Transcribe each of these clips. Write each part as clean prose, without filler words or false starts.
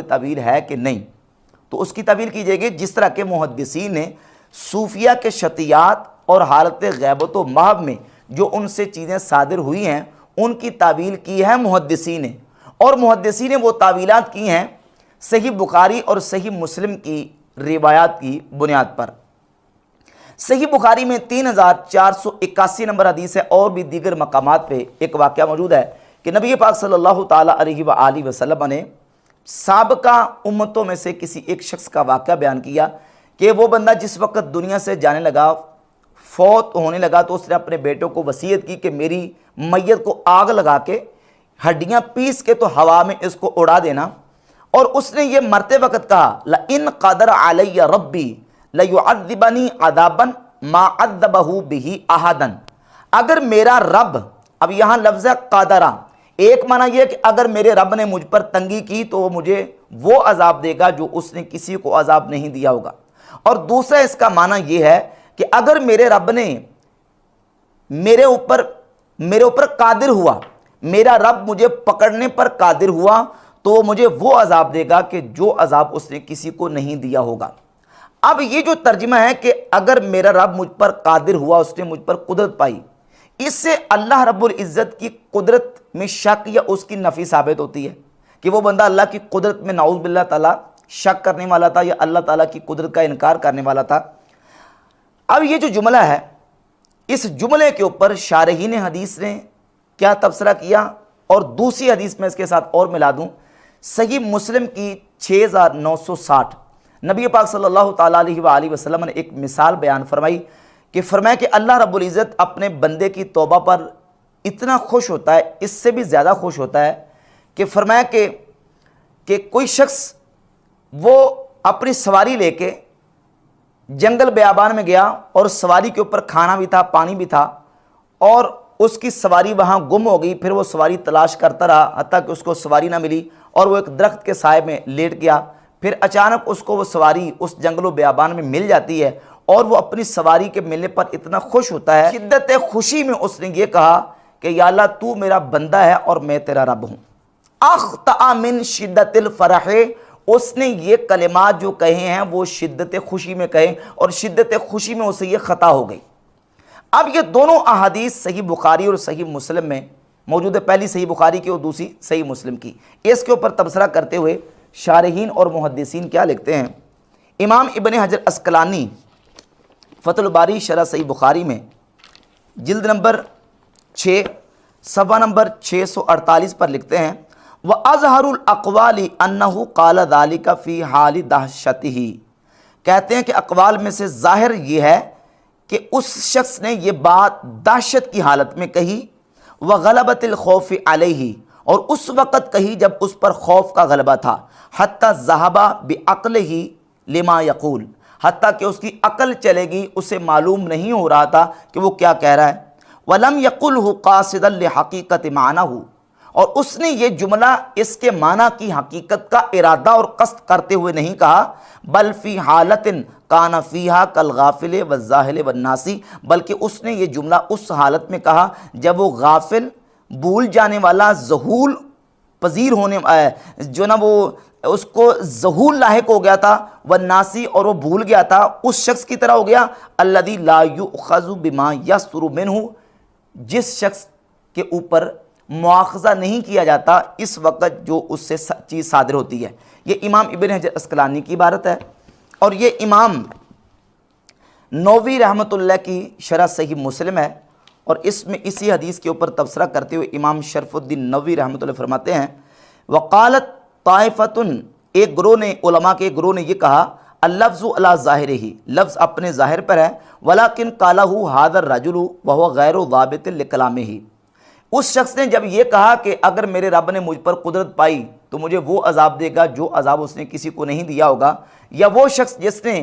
تعویل ہے کہ نہیں؟ تو اس کی تعویل کیجئے گی جس طرح کے محدثین نے صوفیہ کے شطیات اور حالت غیبت و محو میں جو ان سے چیزیں صادر ہوئی ہیں ان کی تعویل کی ہے محدثین نے، اور محدثین نے وہ تعویلات کی ہیں صحیح بخاری اور صحیح مسلم کی روایات کی بنیاد پر۔ صحیح بخاری میں 3481 نمبر حدیث ہے، اور بھی دیگر مقامات پہ ایک واقعہ موجود ہے کہ نبی پاک صلی اللہ تعالیٰ علیہ وآلہ وسلم نے سابقہ امتوں میں سے کسی ایک شخص کا واقعہ بیان کیا کہ وہ بندہ جس وقت دنیا سے جانے لگا، فوت ہونے لگا، تو اس نے اپنے بیٹوں کو وصیت کی کہ میری میت کو آگ لگا کے ہڈیاں پیس کے تو ہوا میں اس کو اڑا دینا، اور اس نے یہ مرتے وقت کہا لئن قدر علی ربی لیعذبنی عذابا ما عذبہ بہ احدا، اگر میرا رب، اب یہاں لفظ ہے قادرہ، ایک معنی یہ کہ اگر میرے رب نے مجھ پر تنگی کی تو وہ مجھے وہ عذاب دے گا جو اس نے کسی کو عذاب نہیں دیا ہوگا، اور دوسرا اس کا معنی یہ ہے کہ اگر میرے رب نے میرے اوپر قادر ہوا، میرا رب مجھے پکڑنے پر قادر ہوا تو وہ مجھے وہ عذاب دے گا کہ جو عذاب اس نے کسی کو نہیں دیا ہوگا۔ اب یہ جو ترجمہ ہے کہ اگر میرا رب مجھ پر قادر ہوا، اس نے مجھ پر قدرت پائی، اس سے اللہ رب العزت کی قدرت میں شک یا اس کی نفی ثابت ہوتی ہے کہ وہ بندہ اللہ کی قدرت میں نعوذ باللہ تعالیٰ شک کرنے والا تھا یا اللہ تعالیٰ کی قدرت کا انکار کرنے والا تھا۔ اب یہ جو جملہ ہے، اس جملے کے اوپر شارحین حدیث نے کیا تبصرہ کیا، اور دوسری حدیث میں اس کے ساتھ اور ملا دوں، صحیح مسلم کی 6960، نبی پاک صلی اللہ تعالیٰ علیہ وآلہ وسلم نے ایک مثال بیان فرمائی کہ اللہ رب العزت اپنے بندے کی توبہ پر اتنا خوش ہوتا ہے، اس سے بھی زیادہ خوش ہوتا ہے کہ فرمایا کہ کوئی شخص وہ اپنی سواری لے کے جنگل بیابان میں گیا، اور سواری کے اوپر کھانا بھی تھا، پانی بھی تھا، اور اس کی سواری وہاں گم ہو گئی۔ پھر وہ سواری تلاش کرتا رہا حتیٰ کہ اس کو سواری نہ ملی، اور وہ ایک درخت کے سائے میں لیٹ گیا۔ پھر اچانک اس کو وہ سواری اس جنگل و بیابان میں مل جاتی ہے، اور وہ اپنی سواری کے ملنے پر اتنا خوش ہوتا ہے، شدت خوشی میں اس نے یہ کہا کہ یا اللہ تو میرا بندہ ہے اور میں تیرا رب ہوں۔ اخطأ من شدت الفرح، اس نے یہ کلمات جو کہے ہیں وہ شدت خوشی میں کہے، اور شدت خوشی میں اسے یہ خطا ہو گئی۔ اب یہ دونوں احادیث صحیح بخاری اور صحیح مسلم میں موجود ہے، پہلی صحیح بخاری کی اور دوسری صحیح مسلم کی۔ اس کے اوپر تبصرہ کرتے ہوئے شارحین اور محدثین کیا لکھتے ہیں؟ امام ابن حجر عسقلانی فتح الباری شرح صحیح بخاری میں جلد نمبر 6 صفحہ نمبر 648 پر لکھتے ہیں وَأَظْهَرُ الْأَقْوَالِ أَنَّهُ قَالَ ذَلِكَ فِي حَالِ دَهْشَتِهِ، کہتے ہیں کہ اقوال میں سے ظاہر یہ ہے کہ اس شخص نے یہ بات دہشت کی حالت میں کہی، وَغَلَبَةِ الْخَوْفِ عَلَيْهِ، اور اس وقت کہی جب اس پر خوف کا غلبہ تھا، حَتَّى ذَهَبَ بِعَقْلِهِ لِمَا يَقُولُ، حتیٰ کہ اس کی عقل چلے گی، اسے معلوم نہیں ہو رہا تھا کہ وہ کیا کہہ رہا ہے۔ وَلَمْ يَقُلْهُ قَاصِدًا لِحَقِيقَةِ مَعْنَهُ، اور اس نے یہ جملہ اس کے معنی کی حقیقت کا ارادہ اور قصد کرتے ہوئے نہیں کہا، بل فی حالت کان فیہا کالغافل والزاہل والناسی، بلکہ اس نے یہ جملہ اس حالت میں کہا جب وہ غافل، بھول جانے والا، ذہول پذیر ہونے جو نا وہ اس کو ذہول لاحق ہو گیا تھا، والناسی، اور وہ بھول گیا تھا، اس شخص کی طرح ہو گیا، الذی لا یؤخذ بما یصدر منہ، جس شخص کے اوپر مواخذہ نہیں کیا جاتا اس وقت جو اس سے چیز صادر ہوتی ہے۔ یہ امام ابن حجر عسقلانی کی عبارت ہے، اور یہ امام نووی رحمۃ اللہ کی شرح صحیح مسلم ہے، اور اس میں اسی حدیث کے اوپر تبصرہ کرتے ہوئے امام شرف الدین نووی رحمۃ اللہ فرماتے ہیں وقالت طائفتن، ایک گروہ نے، علماء کے ایک گروہ نے یہ کہا، اللفظ علی ظاہرہ، لفظ اپنے ظاہر پر ہے، ولیکن قالہ ھذا الرجل وہو غیر ضابط لکلامہ، اس شخص نے جب یہ کہا کہ اگر میرے رب نے مجھ پر قدرت پائی تو مجھے وہ عذاب دے گا جو عذاب اس نے کسی کو نہیں دیا ہوگا، یا وہ شخص جس نے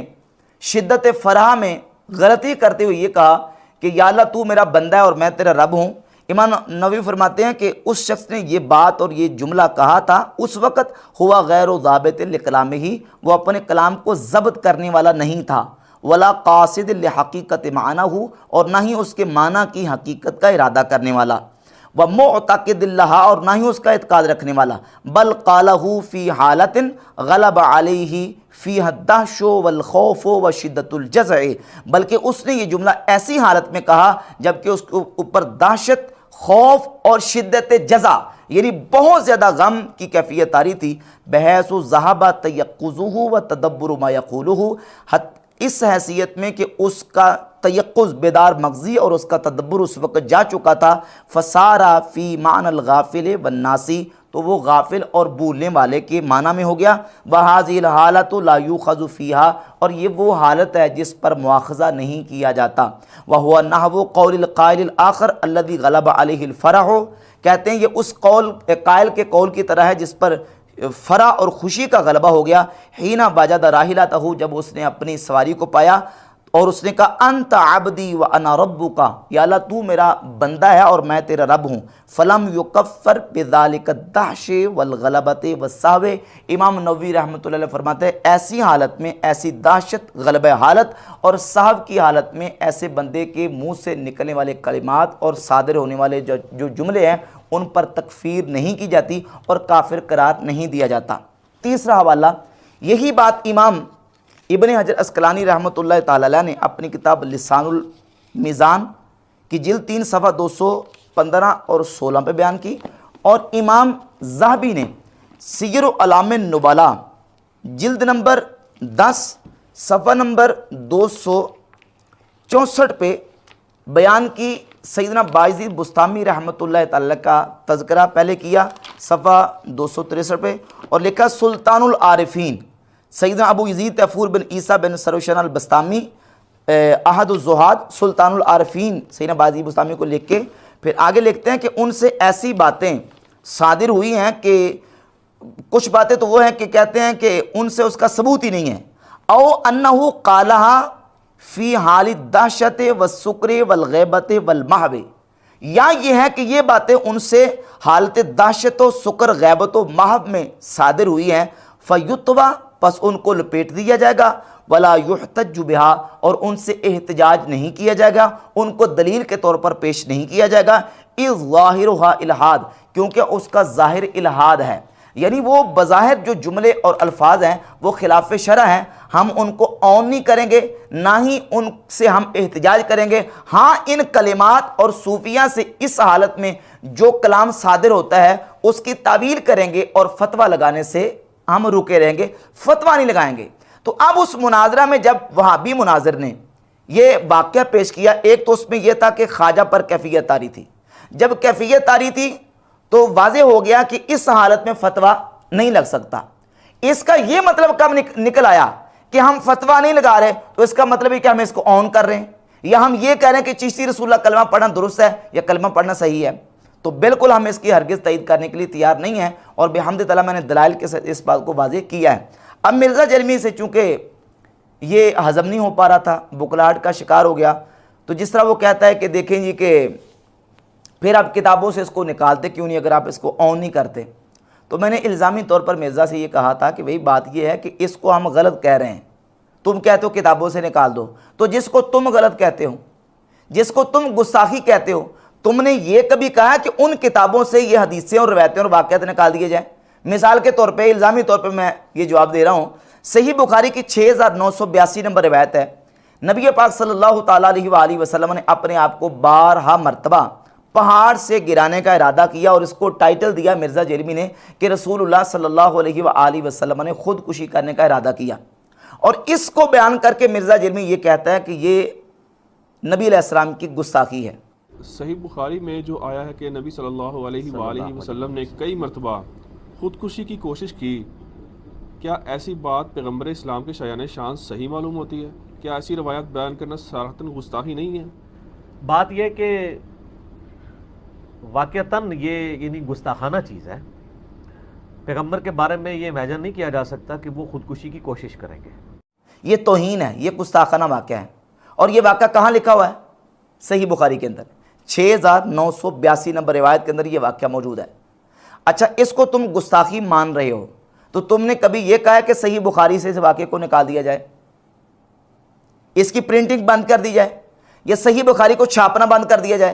شدت فرح میں غلطی کرتے ہوئے یہ کہا کہ یا اللہ تو میرا بندہ ہے اور میں تیرا رب ہوں۔ امام نووی فرماتے ہیں کہ اس شخص نے یہ بات اور یہ جملہ کہا تھا اس وقت ہوا غیر ضابط لکلامہ، وہ اپنے کلام کو ضبط کرنے والا نہیں تھا، ولا قاصد لحقیقت معنہ، اور نہ ہی اس کے معنی کی حقیقت کا ارادہ کرنے والا، ومعتقد لہا، اور نہ ہی اس کا اعتقاد رکھنے والا، بل قالہ فی حالت غلب علیہ فیہا الدہش والخوف وشدت الجزع، بلکہ اس نے یہ جملہ ایسی حالت میں کہا جبکہ اس کے اوپر دہشت، خوف اور شدت جزع یعنی بہت زیادہ غم کی کیفیت آ رہی تھی، بحیث ذہب تیقظہ وتدبر ما یقولہ، اس حیثیت میں کہ اس کا تیقظ بیدار مغزی اور اس کا تدبر اس وقت جا چکا تھا، فسارا فی معنی الغافل والناسی، تو وہ غافل اور بھولنے والے کے معنی میں ہو گیا، وہذہ الحالۃ لا یؤخذ فیہا، اور یہ وہ حالت ہے جس پر مواخذہ نہیں کیا جاتا، وہو نحو قول القائل الآخر الذی غلب علیہ الفرح، کہتے ہیں یہ اس قائل کے قول کی طرح ہے جس پر فرح اور خوشی کا غلبہ ہو گیا، حین وجد راحلتہ، جب اس نے اپنی سواری کو پایا اور اس نے کہا انت عبدی وانا ربک، یا اللہ تو میرا بندہ ہے اور میں تیرا رب ہوں، فلم یکفر بذالک الدہش والغلبۃ والسہو، امام نووی رحمۃ اللہ علیہ فرماتے ہیں ایسی حالت میں، ایسی دہشت، غلبہ حالت اور سہو کی حالت میں ایسے بندے کے منہ سے نکلنے والے کلمات اور صادر ہونے والے جو جملے ہیں ان پر تکفیر نہیں کی جاتی اور کافر قرار نہیں دیا جاتا۔ تیسرا حوالہ، یہی بات امام ابن حجر عسقلانی رحمۃ اللہ تعالی علیہ نے اپنی کتاب لسان المیزان کی جلد 3 صفحہ 215 اور 16 پہ بیان کی، اور امام ذہبی نے سیر اعلام النبلاء جلد نمبر 10 صفحہ نمبر 264 پہ بیان کی۔ سیدنا بایزید بستامی رحمۃ اللہ تعالی کا تذکرہ پہلے کیا صفحہ 263 پہ، اور لکھا سلطان العارفین سیدنا ابو یزید تیفور بن عیسیٰ بن سروشن البستامی احد الزہاد سلطان العارفین سیدنا بایزید بستامی کو لکھ کے پھر آگے لکھتے ہیں کہ ان سے ایسی باتیں صادر ہوئی ہیں کہ کچھ باتیں تو وہ ہیں کہ کہتے ہیں کہ ان سے اس کا ثبوت ہی نہیں ہے، او انہ قالہا فی حال الدہشت والسکر والغیبت والمحو، یا یہ ہے کہ یہ باتیں ان سے حالت دہشت و سکر، غیبت و محو میں صادر ہوئی ہیں، فیتوا، پس ان کو لپیٹ دیا جائے گا، ولا یحتج بہا، اور ان سے احتجاج نہیں کیا جائے گا، ان کو دلیل کے طور پر پیش نہیں کیا جائے گا، اذ ظاہرھا الحاد، کیونکہ اس کا ظاہر الحاد ہے، یعنی وہ بظاہر جو جملے اور الفاظ ہیں وہ خلاف شرع ہیں، ہم ان کو اون نہیں کریں گے، نہ ہی ان سے ہم احتجاج کریں گے، ہاں ان کلمات اور صوفیہ سے اس حالت میں جو کلام صادر ہوتا ہے اس کی تعویل کریں گے اور فتویٰ لگانے سے ہم رکے رہیں گے، فتویٰ نہیں لگائیں گے۔ تو اب اس مناظرہ میں جب وہابی مناظر نے یہ واقعہ پیش کیا، ایک تو اس میں یہ تھا کہ خواجہ پر کیفیت آ رہی تھی، جب کیفیت آ رہی تھی تو واضح ہو گیا کہ اس حالت میں فتویٰ نہیں لگ سکتا۔ اس کا یہ مطلب کب نکل آیا کہ ہم فتویٰ نہیں لگا رہے، تو اس کا مطلب ہے کہ ہم اس کو آن کر رہے ہیں، یا ہم یہ کہہ رہے ہیں کہ چشتی رسول اللہ کلمہ پڑھنا درست ہے یا کلمہ پڑھنا صحیح ہے، تو بالکل ہم اس کی ہرگز تائید کرنے کے لیے تیار نہیں ہیں، اور بحمد تعالیٰ میں نے دلائل کے ساتھ اس بات کو واضح کیا ہے۔ اب مرزا جرمی سے چونکہ یہ ہضم نہیں ہو پا رہا تھا، بکلاہٹ کا شکار ہو گیا، تو جس طرح وہ کہتا ہے کہ دیکھیں جی کہ پھر آپ کتابوں سے اس کو نکالتے کیوں نہیں اگر آپ اس کو آن نہیں کرتے، تو میں نے الزامی طور پر مرزا سے یہ کہا تھا کہ بھئی بات یہ ہے کہ اس کو ہم غلط کہہ رہے ہیں، تم کہتے ہو کتابوں سے نکال دو، تو جس کو تم غلط کہتے ہو، جس کو تم گستاخی کہتے ہو، تم نے یہ کبھی کہا کہ ان کتابوں سے یہ حدیثیں اور روایتیں اور واقعات نکال دیے جائیں؟ مثال کے طور پہ الزامی طور پہ میں یہ جواب دے رہا ہوں، صحیح بخاری کی 6982 نمبر روایت ہے، نبی پاک صلی اللہ تعالیٰ علیہ وآلہ وسلم نے اپنے آپ کو 12 مرتبہ پہاڑ سے گرانے کا ارادہ کیا، اور اس کو ٹائٹل دیا مرزا جرمی نے کہ رسول اللہ صلی اللہ علیہ وآلہ وسلم نے خودکشی کرنے کا ارادہ کیا، اور اس کو بیان کر کے مرزا جرمی یہ کہتا ہے کہ یہ نبی علیہ السلام کی گستاخی ہے۔ صحیح بخاری میں جو آیا ہے کہ نبی صلی اللہ علیہ وآلہ وسلم نے کئی مرتبہ خودکشی کی کوشش کی، کیا ایسی بات پیغمبر اسلام کے شایان شان صحیح معلوم ہوتی ہے؟ کیا ایسی روایت بیان کرنا صراحتاً گستاخی نہیں ہے؟ بات یہ کہ واقعتاً یہ یعنی گستاخانہ چیز ہے، پیغمبر کے بارے میں یہ امیجن نہیں کیا جا سکتا کہ وہ خودکشی کی کوشش کریں گے، یہ توہین ہے، یہ گستاخانہ واقعہ ہے، اور یہ واقعہ کہاں لکھا ہوا ہے؟ صحیح بخاری کے اندر 6982 نمبر روایت کے اندر یہ واقعہ موجود ہے۔ اچھا، اس کو تم گستاخی مان رہے ہو، تو تم نے کبھی یہ کہا ہے کہ صحیح بخاری سے اس واقعے کو نکال دیا جائے، اس کی پرنٹنگ بند کر دی جائے، یا صحیح بخاری کو چھاپنا بند کر دیا جائے؟